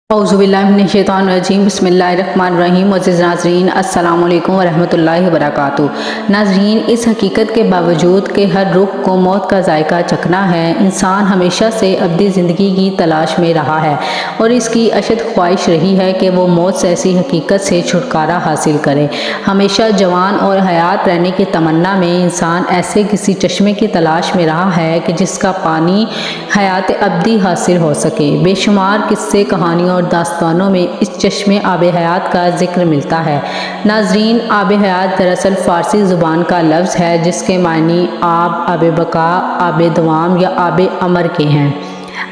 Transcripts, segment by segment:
औज़ुबिल्लाहिमिनश्शैतानिर्रजीम बिस्मिल्लाहिर्रहमानिर्रहीम। मुअज़्ज़िज़ नाज़रीन, अस्सलामु अलैकुम वरहमतुल्लाहि वबरकातुहू। नाज़रीन, इस हकीकत के बावजूद कि हर रुख को मौत का जायका चखना है, इंसान हमेशा से अबदी ज़िंदगी की तलाश में रहा है और इसकी अशद ख्वाहिश रही है कि वो मौत से ऐसी हकीकत से छुटकारा हासिल करे। हमेशा जवान और हयात रहने की तमन्ना में इंसान ऐसे किसी चश्मे की तलाश में रहा है कि जिसका पानी हयात अबदी हासिल हो सके। बेशुमार किस्से, कहानियों और दास्तानों में इस चश्मे आब हयात का जिक्र मिलता है। नाज़रीन, आब हयात दरअसल फ़ारसी ज़ुबान का लफ्ज़ है जिसके मायने आब बका, आब दवाम या आब अमर के हैं।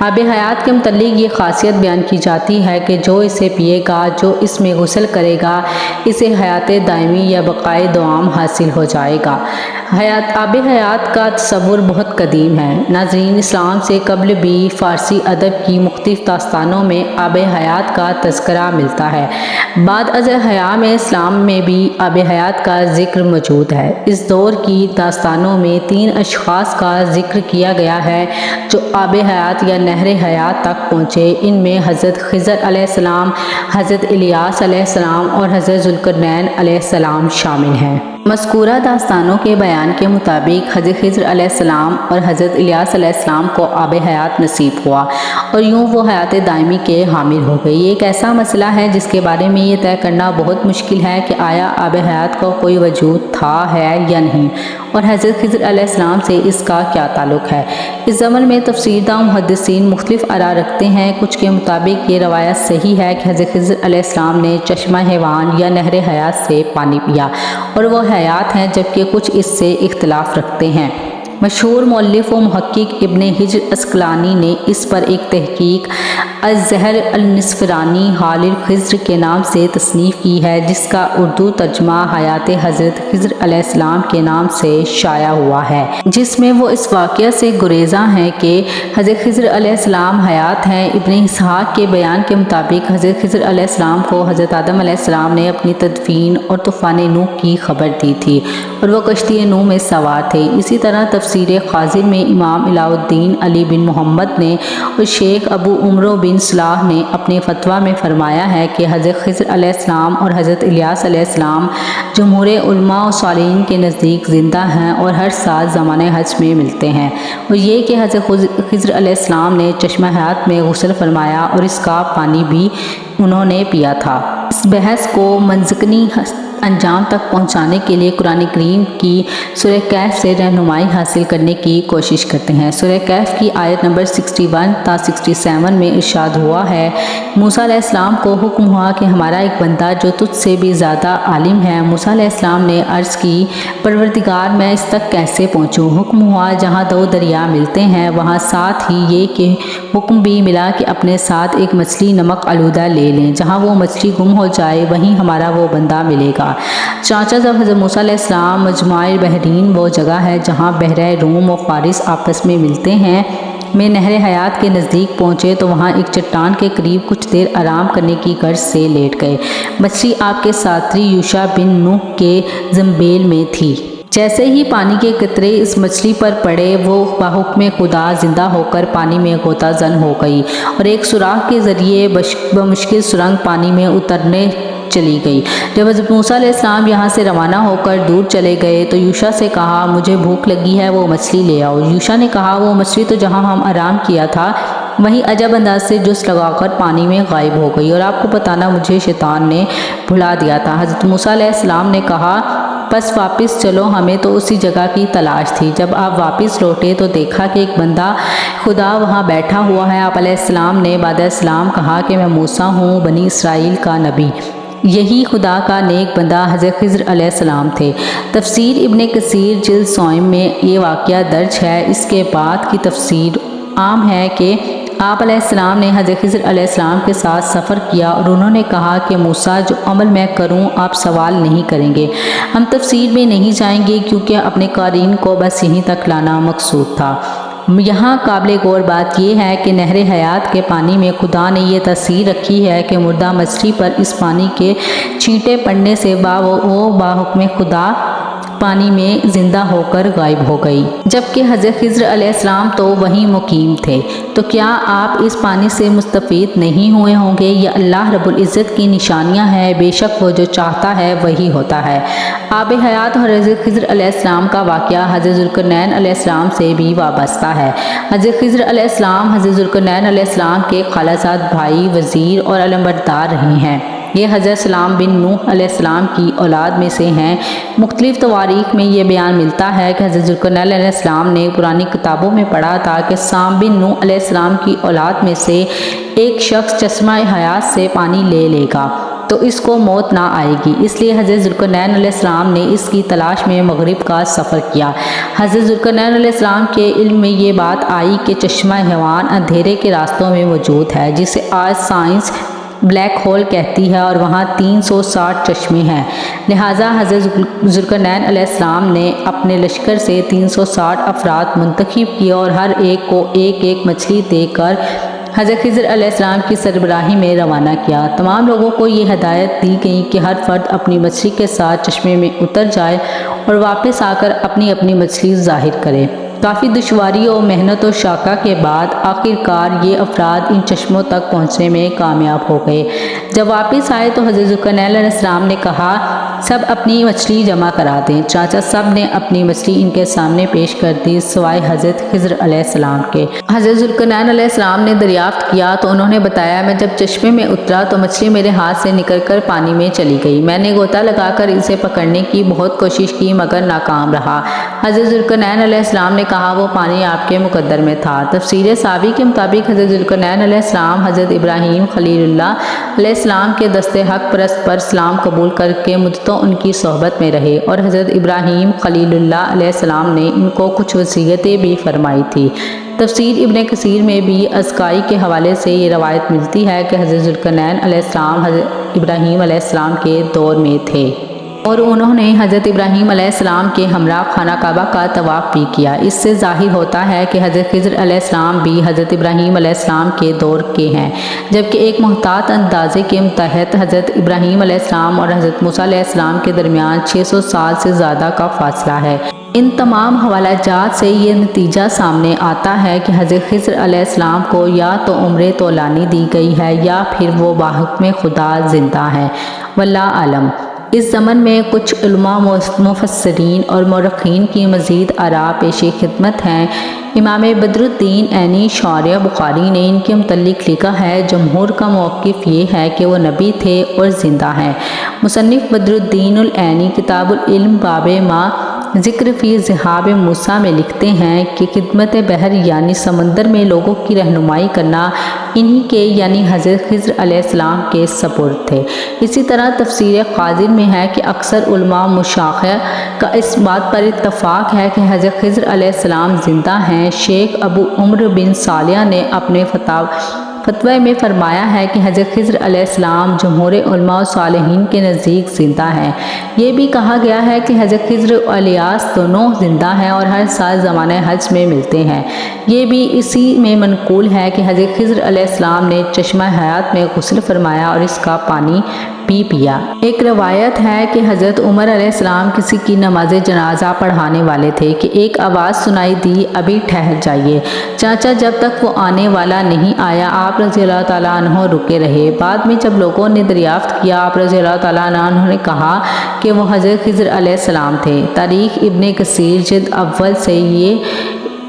आब हयात के मुतल्लिक़ ये ख़ासियत बयान की जाती है कि जो इसे पिएगा, जो इसमें गुस्ल करेगा, इसे हयात दायमी या बक़ाए दवाम हासिल हो जाएगा। आब हयात का तसव्वुर बहुत कदीम है। नाज़रीन, इस्लाम से कबल भी फ़ारसी अदब की मुख्तलिफ़ दास्तानों में आब हयात का तज़किरा मिलता है। बाद अज़ हया में इस्लाम में भी आब हयात का ज़िक्र मौजूद है। इस दौर की दास्तानों में 3 अशख़ास का ज़िक्र किया गया है जो आब हयात या नहर हयात तक पहुँचे। इनमें हज़रत ख़िज़र अलैहिस्सलाम, हज़रत इलियास अलैहिस्सलाम और हज़रत ज़ुल्क़रनैन अलैहिस्सलाम शामिल हैं। मज़कूरा दास्तानों के बयान के मुताबिक हज़रत ख़िज़र अलैहिस्सलाम और हज़रत इलियास अलैहिस्सलाम को आब हयात नसीब हुआ और यूँ वो हयात दायमी के हामिल हो गई। ये एक ऐसा मसला है जिसके बारे में ये तय करना बहुत मुश्किल है कि आया आब हयात का कोई वजूद था है या नहीं और हज़रत ख़िज़र अलैहिस्सलाम से इसका क्या ताल्लुक़ है। इस ज़मन में तफसीरदा मुहद्दिसीन मुख्तलिफ आरा रखते हैं। कुछ के मुताबिक ये रवायत सही है कि हज़रत ख़िज़र अलैहिस्सलाम ने चश्मा हैवान या नहर हयात से पानी पिया और वो हयात हैं, जबकि कुछ इससे इख्तिलाफ़ रखते हैं। मशहूर मौल्लिफ़ व मुहक्किक इब्न हिज्र अस्क़लानी ने इस पर एक तहक़ीक़ अज़-ज़हर अल-निस्फ़रानी हालिल ख़िज़्र के नाम से तसनीफ़ की है, जिसका उर्दू तर्जुमा हयात हज़रत ख़िज़र अलैहिस्सलाम के नाम से शाया हुआ है, जिसमें वो इस वाक़या से गुरेज़ा हैं कि हज़रत ख़िज़र अलैहिस्सलाम हयात हैं। इब्न इसहाक़ के बयान के मुताबिक हज़रत ख़िज़र अलैहिस्सलाम को हज़रत आदम अलैहिस्सलाम ने अपनी तदफ़ीन और तूफ़ान नूह की खबर दी थी और वह कश्ती नूह में सवार थे। इसी तरह तफ़सीर ख़ाज़िन में इमाम इलाउद्दीन अली बिन मोहम्मद ने और शेख अबू उमरो बिन सलाह ने अपने फ़तवा में फ़रमाया है कि हज़रत ख़िज़र अलैहिस्सलाम और हज़रत इलियास अलैहिस्सलाम जमहूर उलमा और सालिहीन के नज़दीक ज़िंदा हैं और हर साल ज़माने हज में मिलते हैं। और ये कि हज़रत ख़िज़र अलैहिस्सलाम ने चश्मा हयात में गुस्ल फरमाया और इसका पानी भी उन्होंने पिया था। इस बहस को मंज़कनी अंजाम तक पहुँचाने के लिए कुरान करीम की सूरह कहफ से रहनुमाई हासिल करने की कोशिश करते हैं। सूरह कहफ की आयत नंबर 61 ता 67 में इरशाद हुआ है, मूसा अलैहिस्सलाम को हुक्म हुआ कि हमारा एक बंदा जो तुझसे भी ज़्यादा आलिम है। मूसा अलैहिस्सलाम ने अर्ज़ की, परवरदिगार, मैं इस तक कैसे पहुँचूँ। हुक्म हुआ, जहाँ 2 दरिया मिलते हैं वहाँ, साथ ही ये कि हुक्म भी मिला कि अपने साथ एक मछली नमक आलूदा ले लें। जहाँ वो मछली गुम हो जाए वहीं हमारा वो बंदा मिलेगा। चाचा जब हज़रत मूसा अलैहिस्सलाम मजमा-ए बहरीन वो जगह है जहाँ बहरा रूम और फ़ारिस आपस में मिलते हैं में नहर हयात के नज़दीक पहुँचे तो वहाँ एक चट्टान के करीब कुछ देर आराम करने की गर्ज से लेट गए। मछली आपके साथी यूशा बिन नूह के ज़म्बेल में थी। जैसे ही पानी के कतरे इस मछली पर पड़े, वो बाहुक्म खुदा ज़िंदा होकर पानी में गोता ज़न हो गई और एक सुराख के ज़रिए बमुश्किल सुरंग पानी में उतरने चली गई। जब हज़रत मूसा अलैहिस्सलाम यहाँ से रवाना होकर दूर चले गए तो यूशा से कहा, मुझे भूख लगी है, वो मछली ले आओ। यूशा ने कहा, वो मछली तो जहाँ हम आराम किया था वहीं अजब अंदाज से जुस लगाकर पानी में गायब हो गई और आपको बताना मुझे शैतान ने भुला दिया था। हज़रत मूसा अलैहिस्सलाम ने कहा, बस वापस चलो, हमें तो उसी जगह की तलाश थी। जब आप वापस लौटे तो देखा कि एक बंदा खुदा वहाँ बैठा हुआ है। आप अलैहिस्सलाम ने बाद सलाम कहा कि मैं मूसा हूँ, बनी इसराइल का नबी। यही खुदा का नेक बंदा हज़रत ख़िज़र अलैहिस्सलाम थे। तफसीर इब्न कसीर जिल्द सोम में ये वाक़या दर्ज है। इसके बाद की तफसीर आम है कि आप अलैहिस्सलाम ने हज़रत ख़िज़र अलैहिस्सलाम के साथ सफ़र किया और उन्होंने कहा कि मूसा, जो अमल मैं करूं आप सवाल नहीं करेंगे। हम तफसीर में नहीं जाएंगे क्योंकि अपने क़ारीन को बस यहीं तक लाना मकसूद था। यहाँ काबिल गौर बात यह है कि नहर हयात के पानी में खुदा ने यह तस्वीर रखी है कि मुर्दा मछली पर इस पानी के छींटे पड़ने से वो बाहुक्म खुदा پانی میں زندہ ہو کر غائب ہو گئی، جبکہ حضرت خضر علیہ السلام تو وہیں مقیم تھے۔ تو کیا آپ اس پانی سے مستفید نہیں ہوئے ہوں گے؟ یہ اللہ رب العزت کی نشانیاں ہیں، بے شک وہ جو چاہتا ہے وہی ہوتا ہے۔ آب حیات اور حضرت خضر علیہ السلام کا واقعہ حضرت ذوالقرنین علیہ السلام سے بھی وابستہ ہے۔ حضرت خضر علیہ السلام حضرت ذوالقرنین علیہ السلام کے خالصاد بھائی، وزیر اور علمبردار رہے ہیں۔ یہ حضرت سلام بن نوح علیہ السلام کی اولاد میں سے ہیں۔ مختلف تواریخ میں یہ بیان ملتا ہے کہ حضرت ذوالقرنین علیہ السلام نے پرانی کتابوں میں پڑھا تھا کہ سام بن نوح علیہ السلام کی اولاد میں سے ایک شخص چشمہ حیات سے پانی لے لے گا تو اس کو موت نہ آئے گی، اس لیے حضرت ذوالقرنین علیہ السلام نے اس کی تلاش میں مغرب کا سفر کیا۔ حضرت ذوالقرنین علیہ السلام کے علم میں یہ بات آئی کہ چشمہ حیوان اندھیرے کے راستوں میں موجود ہے، جسے آج سائنس بلیک ہول کہتی ہے، اور وہاں 360 چشمے ہیں۔ لہٰذا حضرت ذوالقرنین علیہ السلام نے اپنے لشکر سے 360 افراد منتخب کیے اور ہر ایک کو ایک ایک مچھلی دے کر حضرت خضر علیہ السلام کی سربراہی میں روانہ کیا۔ تمام لوگوں کو یہ ہدایت دی گئی کہ ہر فرد اپنی مچھلی کے ساتھ چشمے میں اتر جائے اور واپس آ کر اپنی اپنی مچھلی ظاہر کرے۔ کافی دشواری اور محنت و شاقہ کے بعد آخر کار یہ افراد ان چشموں تک پہنچنے میں کامیاب ہو گئے۔ جب واپس آئے تو حضرت ذوالقرنین علیہ السلام نے کہا، سب اپنی مچھلی جمع کرا دیں۔ چاچا سب نے اپنی مچھلی ان کے سامنے پیش کر دی سوائے حضرت خضر علیہ السلام کے۔ حضرت ذوالقرنین علیہ السلام نے دریافت کیا تو انہوں نے بتایا، میں جب چشمے میں اترا تو مچھلی میرے ہاتھ سے نکل کر پانی میں چلی گئی۔ میں نے غوطہ لگا کر اسے پکڑنے کی بہت کوشش کی مگر ناکام رہا۔ حضرت ذوالقرنین علیہ السلام نے کہا، وہ پانی آپ کے مقدر میں تھا۔ تفسیر ساوی کے مطابق حضرت ذوالقرنین علیہ السلام حضرت ابراہیم خلیل اللہ علیہ السلام کے دست حق پرست پر اسلام قبول کر کے مدتوں ان کی صحبت میں رہے، اور حضرت ابراہیم خلیل اللہ علیہ السلام نے ان کو کچھ وصیتیں بھی فرمائی تھی۔ تفسیر ابن کثیر میں بھی اذکائی کے حوالے سے یہ روایت ملتی ہے کہ حضرت ذوالقرنین علیہ السلام حضرت ابراہیم علیہ السلام کے دور میں تھے اور انہوں نے حضرت ابراہیم علیہ السلام کے ہمراہ خانہ کعبہ کا طواف بھی کیا۔ اس سے ظاہر ہوتا ہے کہ حضرت خضر علیہ السلام بھی حضرت ابراہیم علیہ السلام کے دور کے ہیں، جبکہ ایک محتاط اندازے کے تحت حضرت ابراہیم علیہ السلام اور حضرت موسیٰ علیہ السلام کے درمیان 600 سال سے زیادہ کا فاصلہ ہے۔ ان تمام حوالہ جات سے یہ نتیجہ سامنے آتا ہے کہ حضرت خضر علیہ السلام کو یا تو عمر طولانی دی گئی ہے یا پھر وہ باحکم خدا زندہ ہے، واللہ اعلم۔ اس زمن میں کچھ علماء مفسرین اور مورخین کی مزید آراء پیش خدمت ہیں۔ امام بدر الدین عینی شارح بخاری نے ان کے متعلق لکھا ہے، جمہور کا موقف یہ ہے کہ وہ نبی تھے اور زندہ ہیں۔ مصنف بدر الدین العینی کتاب العلم باب ما ذکر فی ذہاب موسیٰ میں لکھتے ہیں کہ خدمت بحر یعنی سمندر میں لوگوں کی رہنمائی کرنا انہی کے یعنی حضرت خضر علیہ السلام کے سپرد تھے۔ اسی طرح تفسیر خازن میں ہے کہ اکثر علماء مشائخ کا اس بات پر اتفاق ہے کہ حضرت خضر علیہ السلام زندہ ہیں۔ شیخ ابو عمر بن صالح نے اپنے فتوے میں فرمایا ہے کہ حضرت خضر علیہ السلام جمہور علماء و صالحین کے نزدیک زندہ ہیں۔ یہ بھی کہا گیا ہے کہ حضرت خضر و الیاس دونوں زندہ ہیں اور ہر سال زمانہ حج میں ملتے ہیں۔ یہ بھی اسی میں منقول ہے کہ حضرت خضر علیہ السلام نے چشمہ حیات میں غسل فرمایا اور اس کا پانی بھی پیا۔ ایک روایت ہے کہ حضرت عمر علیہ السلام کسی کی نماز جنازہ پڑھانے والے تھے کہ ایک آواز سنائی دی، ابھی ٹھہر جائیے چاچا، جب تک وہ آنے والا نہیں آیا آپ رضی اللہ تعالیٰ عنہ رکے رہے۔ بعد میں جب لوگوں نے دریافت کیا، آپ رضی اللہ تعالیٰ عنہ نے کہا کہ وہ حضرت خضر علیہ السلام تھے۔ تاریخ ابن کثیر جلد اول سے یہ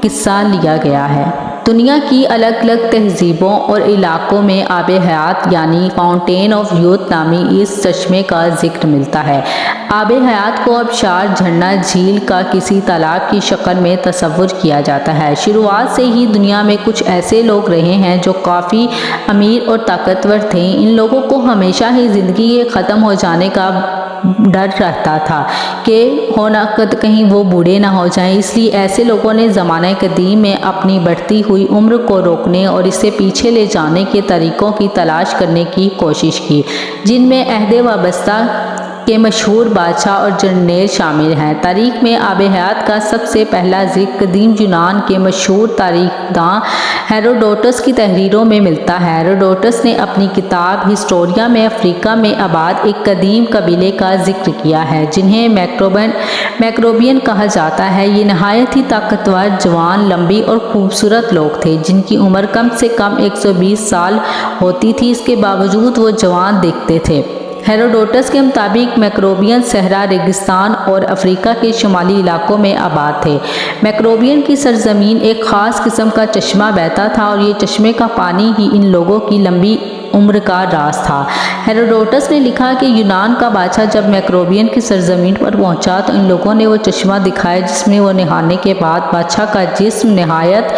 قصہ لیا گیا ہے۔ دنیا کی الگ الگ تہذیبوں اور علاقوں میں آب حیات یعنی فاؤنٹین آف یوتھ نامی اس چشمے کا ذکر ملتا ہے۔ آب حیات کو آبشار، جھرنا، جھیل کا کسی تالاب کی شکل میں تصور کیا جاتا ہے۔ شروعات سے ہی دنیا میں کچھ ایسے لوگ رہے ہیں جو کافی امیر اور طاقتور تھے۔ ان لوگوں کو ہمیشہ ہی زندگی کے ختم ہو جانے کا ڈر رہتا تھا کہ کہیں وہ بوڑھے نہ ہو جائیں، اس لیے ایسے لوگوں نے زمانہ قدیم میں اپنی بڑھتی ہوئی عمر کو روکنے اور اسے پیچھے لے جانے کے طریقوں کی تلاش کرنے کی کوشش کی، جن میں عہد وابستہ के मशहूर बादशाह और जर्नैल शामिल हैं। तारीख में आब हयात का सबसे पहला जिक्र कदीम यूनान के मशहूर तारीखदां हेरोडोटस की तहरीरों में मिलता है। हेरोडोटस ने अपनी किताब हिस्टोरिया में अफ्रीका में आबाद एक कदीम कबीले का जिक्र किया है जिन्हें मैक्रोबियन कहा जाता है। ये नहायत ही ताकतवर, जवान, लंबी और खूबसूरत लोग थे जिनकी उम्र कम से कम 120 साल होती थी। इसके बावजूद वो जवान दिखते थे। हेरोडोटस के मुताबिक मैक्रोबियन सहरा, रेगिस्तान और अफ्रीका के शुमाली इलाकों में आबाद थे। मैक्रोबियन की सरजमीन एक ख़ास किस्म का चश्मा बहता था और ये चश्मे का पानी ही इन लोगों की लंबी उम्र का राज था। हेरोडोटस ने लिखा कि यूनान का बादशाह जब मैक्रोबियन की सरजमीन पर पहुंचा तो इन लोगों ने वो चश्मा दिखाया जिसमें वो नहाने के बाद बादशाह का जिस्म नहायत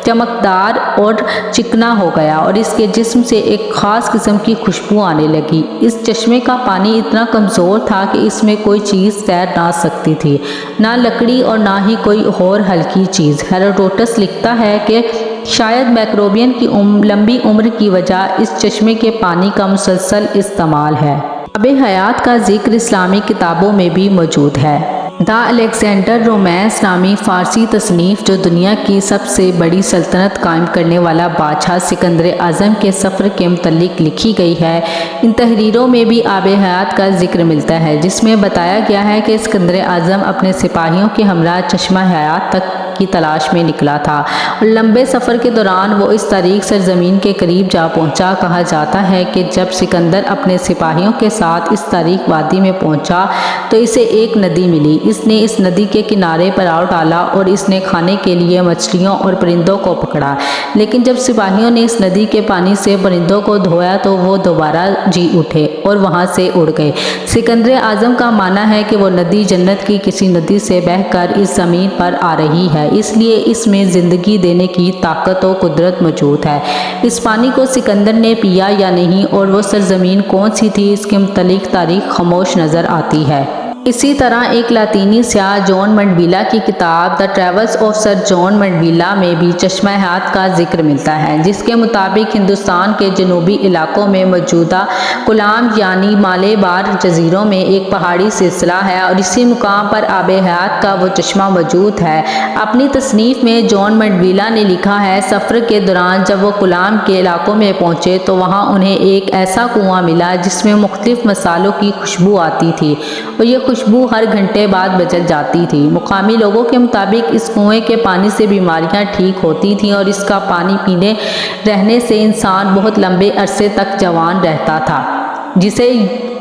चमकदार और चिकना हो गया और इसके जिस्म से एक ख़ास किस्म की खुशबू आने लगी। इस चश्मे का पानी इतना कमज़ोर था कि इसमें कोई चीज़ तैर ना सकती थी, ना लकड़ी और ना ही कोई और हल्की चीज़। हेरोडोटस लिखता है कि शायद मैक्रोबियन की लंबी उम्र की वजह इस चश्मे के पानी का मुसलसल इस्तेमाल है। आब हयात का जिक्र इस्लामी किताबों में भी मौजूद है। द अलेक्जेंडर रोमैंस नामी फ़ारसी तसनीफ़ जो दुनिया की सबसे बड़ी सल्तनत कायम करने वाला बादशाह सिकंदर आज़म के सफ़र के मुतल्लिक़ लिखी गई है। इन तहरीरों में भी आब हयात का जिक्र मिलता है जिसमें बताया गया है कि सिकंदर आज़म अपने सिपाहियों के हमरा चश्मा हयात तक की तलाश में निकला था और लंबे सफ़र के दौरान वो इस तारीख सरजमीन के करीब जा पहुंचा। कहा जाता है कि जब सिकंदर अपने सिपाहियों के साथ इस तारीख वादी में पहुंचा तो इसे एक नदी मिली। इसने इस नदी के किनारे पर आव डाला और इसने खाने के लिए मछलियों और परिंदों को पकड़ा, लेकिन जब सिपाहियों ने इस नदी के पानी से परिंदों को धोया तो वो दोबारा जी उठे और वहाँ से उड़ गए। सिकंदर आज़म का मानना है कि वो नदी जन्नत की किसी नदी से बहकर इस ज़मीन पर आ रही है, इसलिए इसमें ज़िंदगी देने की ताकत और कुदरत मौजूद है। इस पानी को सिकंदर ने पिया या नहीं और वो सरजमीन कौन सी थी इसके मुतल्लिक़ तारीख खामोश नज़र आती है। इसी तरह एक लातीनी स्याह जॉन मंडविला की किताब the travels of sir John Mandeville में भी चश्मा हयात का जिक्र मिलता है जिसके मुताबिक हिंदुस्तान के जनूबी इलाकों में मौजूदा कोलाम यानी मालेबार जजीरों में एक पहाड़ी सिलसिला है और इसी मुकाम पर आब हयात का वो चश्मा मौजूद है। अपनी तसनीफ़ में जॉन मंडविला ने लिखा है, सफ़र के दौरान जब वो कोलाम के इलाकों में पहुँचे तो वहाँ उन्हें एक ऐसा कुआँ मिला जिसमें मुख्तलिफ मसालों की खुशबू आती थी और ये खुशबू हर घंटे बाद बदल जाती थी। मुकामी लोगों के मुताबिक इस कुएं के पानी से बीमारियां ठीक होती थीं और इसका पानी पीने रहने से इंसान बहुत लंबे अरसे तक जवान रहता था, जिसे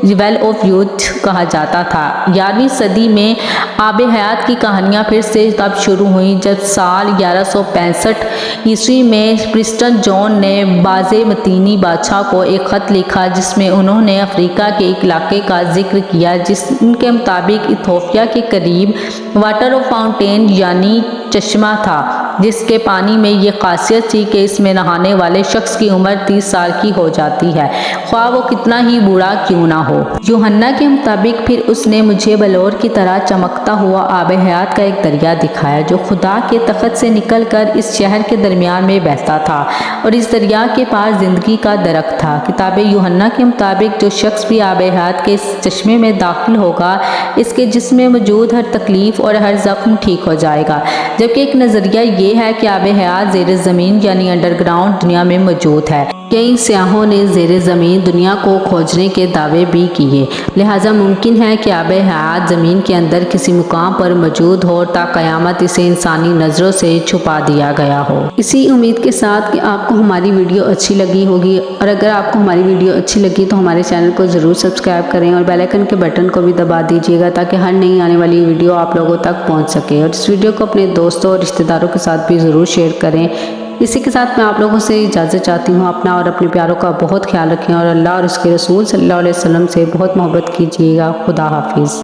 वेल ऑफ यूथ कहा जाता था। 11वीं सदी में आब हयात की कहानियाँ फिर से तब शुरू हुई जब साल 1165 ईस्वी में प्रिस्टन जॉन ने बाज़े मतीनी बादशाह को एक ख़त लिखा जिसमें उन्होंने अफ्रीका के एक इलाके का जिक्र किया जिसके मुताबिक इथोपिया के करीब वाटर ऑफ फाउंटेन यानी चश्मा था जिसके पानी में ये खासियत थी कि इसमें नहाने वाले शख्स की उम्र 30 साल की हो जाती है, ख्वाह वो कितना ही बूढ़ा क्यों ना हो। यूहन्ना के मुताबिक फिर उसने मुझे बलौर की तरह चमकता हुआ आब हयात का एक दरिया दिखाया जो खुदा के तख्त से निकलकर इस शहर के दरमियान में बहता था और इस दरिया के पास ज़िंदगी का दरख्त था। किताब यूहन्ना के मुताबिक जो शख्स भी आब हयात के इस चश्मे में दाखिल होगा इसके जिस्म में मौजूद हर तकलीफ़ और हर ज़ख्म ठीक हो जाएगा। जबकि एक नज़रिया ये है कि आब हयात ज़ेर ज़मीन यानी अंडरग्राउंड दुनिया में मौजूद है। कई सियाहों ने ज़ेर ज़मीन दुनिया को खोजने के दावे भी किए, लिहाजा मुमकिन है कि आब हयात ज़मीन के अंदर किसी मुकाम पर मौजूद हो ता क़यामत इसे इंसानी नज़रों से छुपा दिया गया हो। इसी उम्मीद के साथ कि आपको हमारी वीडियो अच्छी लगी होगी और अगर आपको हमारी वीडियो अच्छी लगी तो हमारे चैनल को ज़रूर सब्सक्राइब करें और बेल आइकन के बटन को भी दबा दीजिएगा ताकि हर नई आने वाली वीडियो आप लोगों तक पहुँच सके और इस वीडियो को अपने दोस्तों और रिश्तेदारों के साथ भी ज़रूर शेयर करें। इसी के साथ मैं आप लोगों से इजाज़त चाहती हूँ। अपना और अपने प्यारों का बहुत ख्याल रखें और अल्लाह और उसके रसूल सल्लल्लाहु अलैहि वसल्लम से बहुत मोहब्बत कीजिएगा। खुदा हाफिज़।